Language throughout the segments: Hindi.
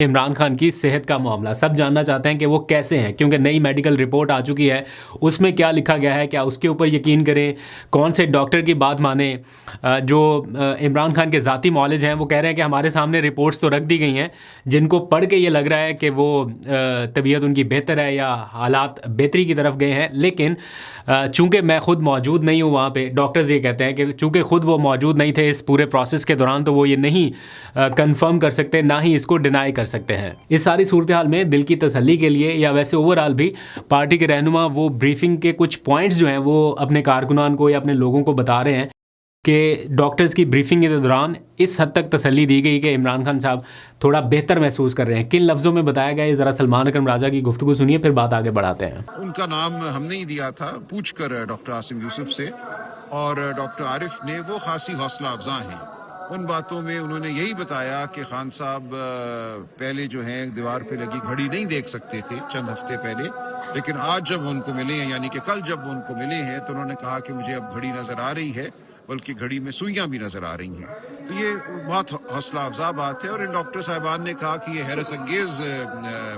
इमरान खान की सेहत का मामला सब जानना चाहते हैं कि वो कैसे हैं, क्योंकि नई मेडिकल रिपोर्ट आ चुकी है। उसमें क्या लिखा गया है, क्या उसके ऊपर यकीन करें, कौन से डॉक्टर की बात माने। जो इमरान खान के ज़ाती मौलिज हैं वो कह रहे हैं कि हमारे सामने रिपोर्ट्स तो रख दी गई हैं जिनको पढ़ के ये लग रहा है कि वो तबीयत उनकी बेहतर है या हालात बेहतरी की तरफ गए हैं। लेकिन चूँकि मैं ख़ुद मौजूद नहीं हूँ वहाँ पे, डॉक्टर्स ये कहते हैं कि चूँकि ख़ुद वो मौजूद नहीं थे इस पूरे प्रोसेस के दौरान, तो वो ये नहीं कंफर्म कर सकते, ना ही इसको डिनाई कर सकते हैं। इस सारी सूरत हाल में दिल की तसल्ली के लिए या वैसे ओवरऑल भी पार्टी के रहनुमा वो ब्रीफिंग के कुछ पॉइंट्स जो हैं वो अपने कारकुनान को या अपने लोगों को बता रहे हैं कि डॉक्टर्स की ब्रीफिंग के दौरान इस हद तक तसल्ली दी गई कि इमरान खान साहब थोड़ा बेहतर महसूस कर रहे हैं। किन लफ्ज़ों में बताया गया है, ज़रा सलमान अकरम राजा की गुफ्तगू सुनिए, फिर बात आगे बढ़ाते हैं। उनका नाम हमने ही दिया था पूछकर डॉक्टर आसिम यूसुफ से, और डॉक्टर आरिफ ने वो खासी हौसला अफजा हैं। उन बातों में उन्होंने यही बताया कि खान साहब पहले जो है दीवार पे लगी घड़ी नहीं देख सकते थे चंद हफ्ते पहले, लेकिन आज जब उनको मिले हैं, यानी कि कल जब उनको मिले हैं, तो उन्होंने कहा कि मुझे अब घड़ी नजर आ रही है, बल्कि घड़ी में सुइयां भी नजर आ रही हैं। तो ये बहुत हौसला अफजा बात है, और इन डॉक्टर साहिबान ने कहा कि ये हैरत अंगेज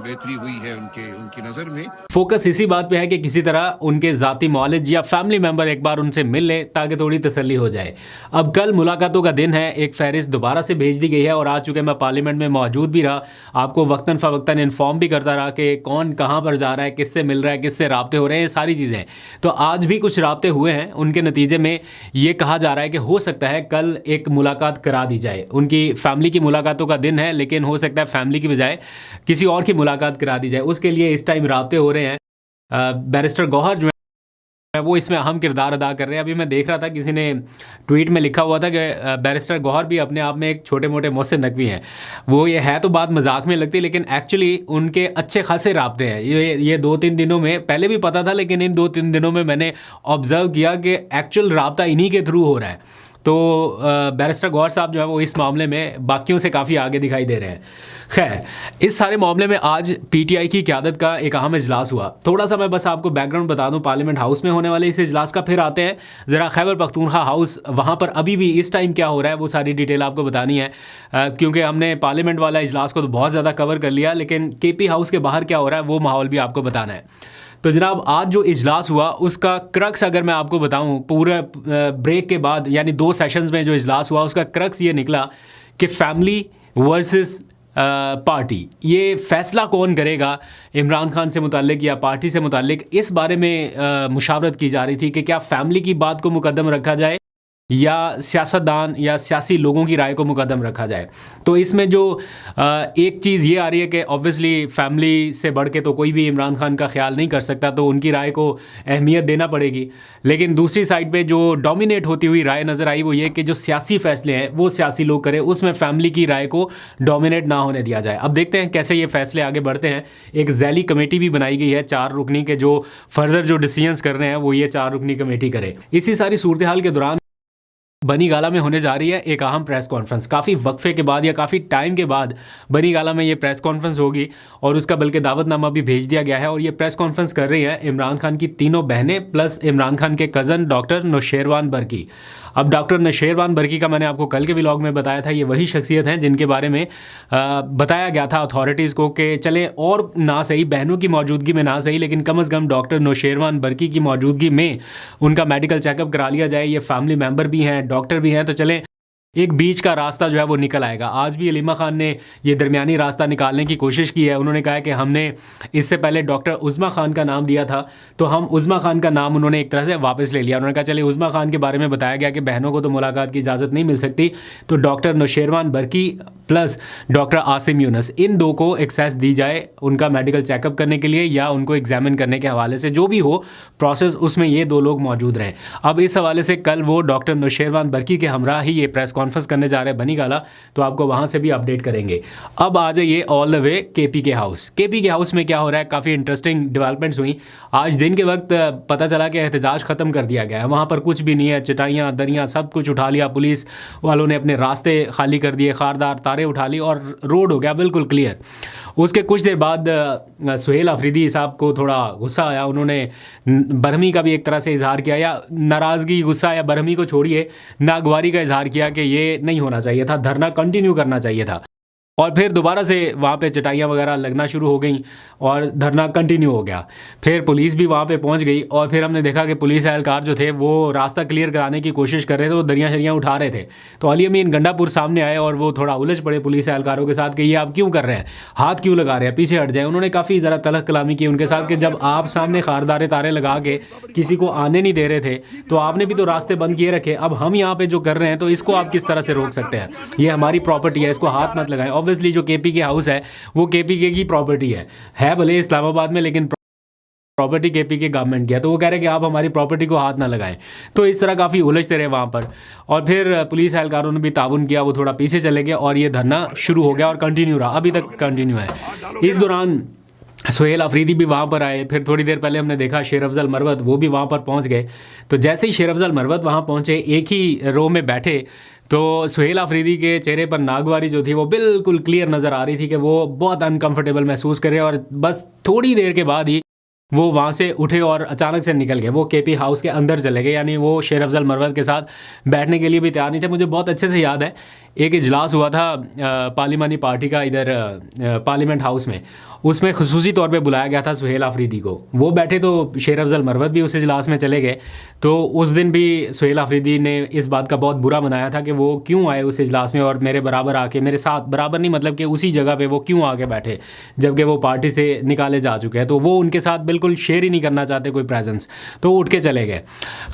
बेहतरी हुई है उनकी नज़र में। फोकस इसी बात पे है कि किसी तरह उनके ज़ाती मौलिज या फैमिली मेम्बर एक बार उनसे मिल लें ताकि थोड़ी तसल्ली हो जाए। अब कल मुलाकातों का दिन है, एक फहरिस्त दोबारा से भेज दी गई है और आ चुके मैं पार्लियामेंट में मौजूद भी रहा, आपको वक्तन फ़वक्तन इन्फॉर्म भी करता रहा कि कौन कहाँ पर जा रहा है, किससे मिल रहा है, किससे राब्ते हो रहे हैं, ये सारी चीज़ें। तो आज भी कुछ राब्ते हुए हैं, उनके नतीजे में ये कहा जा रहा है कि हो सकता है कल एक मुलाकात करा दी जाए। उनकी फैमिली की मुलाकातों का दिन है, लेकिन हो सकता है फैमिली की बजाय किसी और की मुलाकात करा दी जाए। उसके लिए इस टाइम राब्ते हो रहे हैं। बैरिस्टर गौहर जो है वो इसमें अहम किरदार अदा कर रहे हैं। अभी मैं देख रहा था किसी ने ट्वीट में लिखा हुआ था कि बैरिस्टर गौहर भी अपने आप में एक छोटे मोटे मोहसिन नकवी हैं। वो ये है तो बात मजाक में लगती है, लेकिन एक्चुअली उनके अच्छे खासे राब्ते हैं। ये 2-3 दिनों में, पहले भी पता था लेकिन इन 2-3 दिनों में मैंने ऑब्जर्व किया कि एक्चुअल राब्ता इन्हीं के थ्रू हो रहा है। तो बैरिस्टर गौहर साहब जो है वो इस मामले में बाकियों से काफ़ी आगे दिखाई दे रहे हैं। खैर, इस सारे मामले में आज पीटीआई की क़यादत का एक अहम इजलास हुआ। थोड़ा सा मैं बस आपको बैकग्राउंड बता दूं पार्लियामेंट हाउस में होने वाले इस इजलास का, फिर आते हैं ज़रा खैबर पख्तूनख्वा हाउस, वहाँ पर अभी भी इस टाइम क्या हो रहा है वो सारी डिटेल आपको बतानी है। क्योंकि हमने पार्लियामेंट वाला इजलास को तो बहुत ज़्यादा कवर कर लिया, लेकिन केपी हाउस के बाहर क्या हो रहा है वो माहौल भी आपको बताना है। तो जनाब, आज जो इजलास हुआ उसका क्रक्स अगर मैं आपको बताऊं, पूरे ब्रेक के बाद यानी 2 सेशंस में जो इजलास हुआ उसका क्रक्स ये निकला कि फैमिली वर्सेस पार्टी, ये फैसला कौन करेगा इमरान खान से मुताल्लिक या पार्टी से मुताल्लिक, इस बारे में मुशावरत की जा रही थी कि क्या फैमिली की बात को मुकद्दम रखा जाए या सियासतदान या सियासी लोगों की राय को मुकद्दम रखा जाए। तो इसमें जो एक चीज़ ये आ रही है कि ऑब्वियसली फैमिली से बढ़ के तो कोई भी इमरान खान का ख्याल नहीं कर सकता, तो उनकी राय को अहमियत देना पड़ेगी। लेकिन दूसरी साइड पे जो डोमिनेट होती हुई राय नज़र आई वो ये कि जो सियासी फैसले हैं वो सियासी लोग करें, उसमें फैमिली की राय को डोमिनेट ना होने दिया जाए। अब देखते हैं कैसे ये फैसले आगे बढ़ते हैं। एक ज़ैली कमेटी भी बनाई गई है 4 रुकनी के, जो फर्दर जो डिसीजंस कर रहे हैं वो ये 4 रुकनी कमेटी करे। इसी सारी सूरत हाल के दौरान बनी गाला में होने जा रही है एक अहम प्रेस कॉन्फ्रेंस। काफ़ी वक्फे के बाद या काफ़ी टाइम के बाद बनी गाला में ये प्रेस कॉन्फ्रेंस होगी और उसका बल्कि दावतनामा भी भेज दिया गया है। और ये प्रेस कॉन्फ्रेंस कर रही हैं इमरान खान की तीनों बहनें प्लस इमरान खान के कज़न डॉक्टर नौशेरवान बरकी। अब डॉक्टर नौशेरवान बरकी का मैंने आपको कल के व्लॉग में बताया था, ये वही शख्सियत हैं जिनके बारे में बताया गया था अथॉरिटीज़ को कि चलें और ना सही बहनों की मौजूदगी में ना सही, लेकिन कम अज़ कम डॉक्टर नौशेरवान बरकी की मौजूदगी में उनका मेडिकल चेकअप करा लिया जाए। ये फैमिली मेम्बर भी हैं, डॉक्टर भी हैं, तो चलें एक बीच का रास्ता जो है वो निकल आएगा। आज भी अलीमा खान ने ये दरमियानी रास्ता निकालने की कोशिश की है। उन्होंने कहा है कि हमने इससे पहले डॉक्टर उज़्मा खान का नाम दिया था, तो हम उज़्मा खान का नाम उन्होंने एक तरह से वापस ले लिया। उन्होंने कहा चले उज़्मा खान के बारे में बताया गया कि बहनों को तो मुलाकात की इजाज़त नहीं मिल सकती, तो doctor Nausherwan Barki plus doctor Asim Younus, इन 2 को एक्सेस दी जाए उनका मेडिकल चेकअप करने के लिए या उनको एग्जामिन करने के हवाले से, जो भी हो प्रोसेस, उसमें ये 2 लोग मौजूद रहें। अब इस हवाले से कल वो डॉक्टर नौशेरवान बरकी के हमरा ही ये प्रेस कॉन्फ्रेंस करने जा रहे हैं बनी गाला, तो आपको वहाँ से भी अपडेट करेंगे। अब आ जाइए ऑल द वे केपी के हाउस। केपी के हाउस में क्या हो रहा है, काफ़ी इंटरेस्टिंग डेवलपमेंट्स हुई। आज दिन के वक्त पता चला कि एहतजाज ख़त्म कर दिया गया है, वहाँ पर कुछ भी नहीं है, चटाइयाँ दरियाँ सब कुछ उठा लिया, पुलिस वालों ने अपने रास्ते खाली कर दिए, खारदार तारे उठा ली और रोड हो गया बिल्कुल क्लियर। उसके कुछ देर बाद सुहेल अफरीदी साहब को थोड़ा गुस्सा आया, उन्होंने बरहमी का भी एक तरह से इजहार किया, या नाराज़गी, गुस्सा या बरहमी को छोड़िए, नागवारी का इजहार किया कि ये नहीं होना चाहिए था, धरना कंटिन्यू करना चाहिए था। और फिर दोबारा से वहाँ पे चटाइयाँ वगैरह लगना शुरू हो गई और धरना कंटिन्यू हो गया। फिर पुलिस भी वहाँ पे पहुँच गई और फिर हमने देखा कि पुलिस एहलकार जो थे वो रास्ता क्लियर कराने की कोशिश कर रहे थे, वो दरियाँ शरियाँ उठा रहे थे। तो अली अमीन गंडापुर सामने आए और वो थोड़ा उलझ पड़े पुलिस एहलकारों के साथ कि ये आप क्यों कर रहे हैं, हाथ क्यों लगा रहे हैं, पीछे हट जाए। उन्होंने काफ़ी ज़रा तलख कलामी की उनके साथ कि जब आप सामने खारदारे तारे लगा के किसी को आने नहीं दे रहे थे तो आपने भी तो रास्ते बंद किए रखे, अब हम यहाँ पे जो कर रहे हैं तो इसको आप किस तरह से रोक सकते हैं, ये हमारी प्रॉपर्टी है, इसको हाथ मत लगाएं। ऑब्वियसली जो केपीके हाउस है वो केपीके की प्रॉपर्टी है भले इस्लामाबाद में, लेकिन प्रॉपर्टी केपीके गवर्नमेंट की है। तो वो कह रहे हैं कि आप हमारी प्रॉपर्टी को हाथ ना लगाएं। तो इस तरह काफ़ी उलझते रहे वहाँ पर और फिर पुलिस एहलकारों ने भी ताउन किया, वो थोड़ा पीछे चले गए और ये धरना शुरू हो गया और कंटिन्यू रहा, अभी तक कंटिन्यू है। इस दौरान सुहेल अफरीदी भी वहाँ पर आए। फिर थोड़ी देर पहले हमने देखा शेर अफजल मरवत, वो भी वहाँ पर पहुँच गए। तो जैसे ही शेर अफजल मरवत वहाँ पहुँचे, एक ही रो में बैठे, तो सुहेल अफरीदी के चेहरे पर नागवारी जो थी वो बिल्कुल क्लियर नज़र आ रही थी कि वो बहुत अनकंफर्टेबल महसूस कर रहे हैं। और बस थोड़ी देर के बाद ही वो वहाँ से उठे और अचानक से निकल गए, वो केपी हाउस के अंदर चले गए, यानी वो शेर अफजल मरवत के साथ बैठने के लिए भी तैयार नहीं थे। मुझे बहुत अच्छे से याद है एक इजलास हुआ था पार्लिमानी पार्टी का इधर पार्लियामेंट हाउस में, उसमें खुसूसी तौर पे बुलाया गया था सुहेल अफरीदी को। वो बैठे तो शेर अफजल मरवत भी उस इजलास में चले गए। तो उस दिन भी सुहेल अफरीदी ने इस बात का बहुत बुरा मनाया था कि वो क्यों आए उस इजलास में और मेरे बराबर आके, मेरे साथ बराबर नहीं मतलब कि उसी जगह पे वो क्यों आके बैठे जबकि वो पार्टी से निकाले जा चुके हैं। तो वो उनके साथ बिल्कुल शेयर ही नहीं करना चाहते कोई प्रेजेंस, तो उठ के चले गए।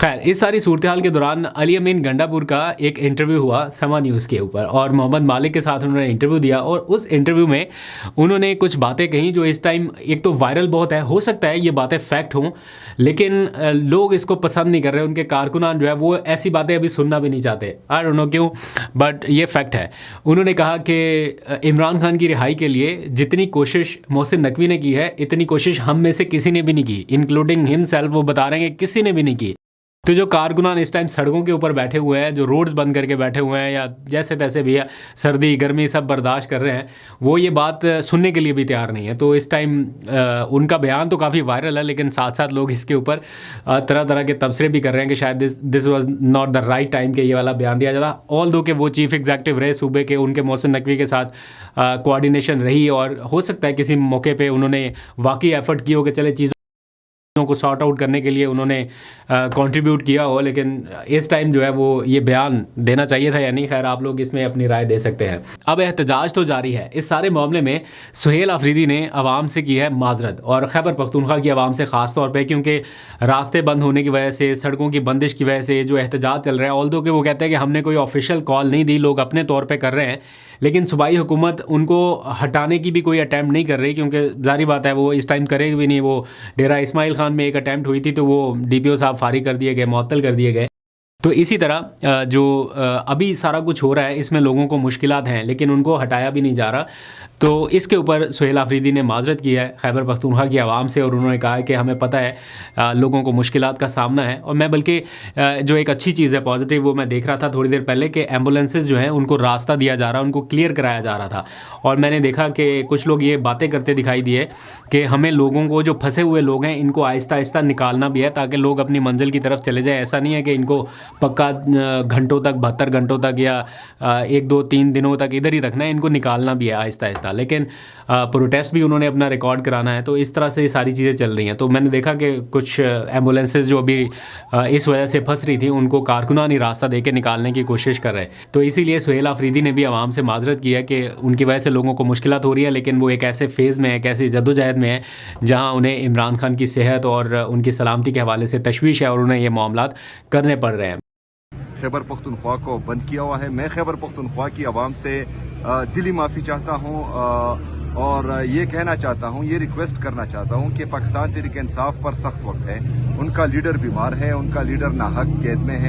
खैर, इस सारी सूरत हाल के दौरान अली अमीन गंडापुर का एक इंटरव्यू हुआ समा न्यूज़ के ऊपर और मोहम्मद मालिक के साथ उन्होंने इंटरव्यू दिया और उस इंटरव्यू में उन्होंने कुछ बातें कहीं जो इस टाइम एक तो वायरल बहुत है, हो सकता है ये बातें फैक्ट हों लेकिन लोग इसको पसंद नहीं कर रहे। उनके कारकुनान जो है वो ऐसी बातें अभी सुनना भी नहीं चाहते, आई डोंट नो क्यों, बट ये फैक्ट है। उन्होंने कहा कि इमरान खान की रिहाई के लिए जितनी कोशिश मोहसिन नकवी ने की है इतनी कोशिश हम में से किसी ने भी नहीं की, इंक्लूडिंग हिमसेल्फ। वो बता रहे हैं कि किसी ने भी नहीं की। तो जो कारकुनान इस टाइम सड़कों के ऊपर बैठे हुए हैं, जो रोड्स बंद करके बैठे हुए हैं या जैसे तैसे भी है, सर्दी गर्मी सब बर्दाश्त कर रहे हैं, वो ये बात सुनने के लिए भी तैयार नहीं है। तो इस टाइम उनका बयान तो काफ़ी वायरल है, लेकिन साथ साथ लोग इसके ऊपर तरह तरह के तबसरे भी कर रहे हैं कि शायद this was not the right time कि ये वाला बयान दिया जाता। ऑल दो कि वो चीफ एग्जीक्यूटिव रहे सूबे के, उनके मोहसिन नकवी के साथ कोऑर्डिनेशन रही और हो सकता है किसी मौके पर उन्होंने वाकई एफर्ट किया हो कि चले चीज़ को सॉर्ट आउट करने के लिए उन्होंने कंट्रीब्यूट किया हो, लेकिन इस टाइम जो है वो ये बयान देना चाहिए था या नहीं। खैर, आप लोग इसमें अपनी राय दे सकते हैं। अब एहतजाज तो जारी है। इस सारे मामले में सुहेल अफरीदी ने अवाम से की है माजरत और खैबर पख्तूनख्वा की अवाम से ख़ास तौर पे, क्योंकि रास्ते बंद होने की वजह से, सड़कों की बंदिश की वजह से जो एहतजाज चल रहा है, ऑल्दो कि वो कहते हैं कि हमने कोई ऑफिशियल कॉल नहीं दी, लोग अपने तौर पर कर रहे हैं, लेकिन सूबाई हुकूमत उनको हटाने की भी कोई अटैम्प्ट नहीं कर रही, क्योंकि जारी बात है वो इस टाइम करेगी भी नहीं। वो डेरा इस्माइल खान में एक अटैम्प्ट हुई थी तो वो DPO साहब फारिग कर दिए गए, मुअत्तल कर दिए गए। तो इसी तरह जो अभी सारा कुछ हो रहा है इसमें लोगों को मुश्किलात हैं, लेकिन उनको हटाया भी नहीं जा रहा। तो इसके ऊपर सुहेल अफरीदी ने माजरत की है खैबर पख्तूनख्वा की आवाम से और उन्होंने कहा है कि हमें पता है लोगों को मुश्किलात का सामना है। और मैं बल्कि जो एक अच्छी चीज़ है पॉजिटिव, वो मैं देख रहा था थोड़ी देर पहले कि एम्बुलेंसेज जो हैं उनको रास्ता दिया जा रहा है, उनको क्लियर कराया जा रहा था। और मैंने देखा कि कुछ लोग ये बातें करते दिखाई दिए कि हमें लोगों को, जो फंसे हुए लोग हैं, इनको आहिस्ता आहिस्ता निकालना भी है ताकि लोग अपनी मंजिल की तरफ चले जाएँ। ऐसा नहीं है कि इनको पक्का घंटों तक, 72 घंटों तक या 1 2 3 दिनों तक इधर ही रखना है, इनको निकालना भी है आहिस्ता आहिस्ता। लेकिन प्रोटेस्ट भी उन्होंने अपना रिकॉर्ड कराना है। तो इस तरह से सारी चीज़ें चल रही हैं। तो मैंने देखा कि कुछ एम्बुलेंसेज जो अभी इस वजह से फंस रही थी उनको कारकुनान ही रास्ता दे के निकालने की कोशिश कर रहे। तो इसीलिए सुहेल अफरीदी ने भी आवाम से माजरत की है कि उनकी वजह से लोगों को मुश्किलात हो रही है, लेकिन वो एक ऐसे फेज़ में है, एक ऐसी जद्दोजहद में है जहाँ उन्हें इमरान खान की सेहत और उनकी सलामती के हवाले से तशवीश है और उन्हें ये मामलात करने पड़ रहे हैं। खैबर पख्तूनख्वा को बंद किया हुआ है। मैं खैबर पख्तूनख्वा की आवाम से दिली माफ़ी चाहता हूँ और ये कहना चाहता हूँ, ये रिक्वेस्ट करना चाहता हूँ कि पाकिस्तान तहरीक इंसाफ पर सख्त वक्त है। उनका लीडर बीमार है, उनका लीडर नाहक कैद में है।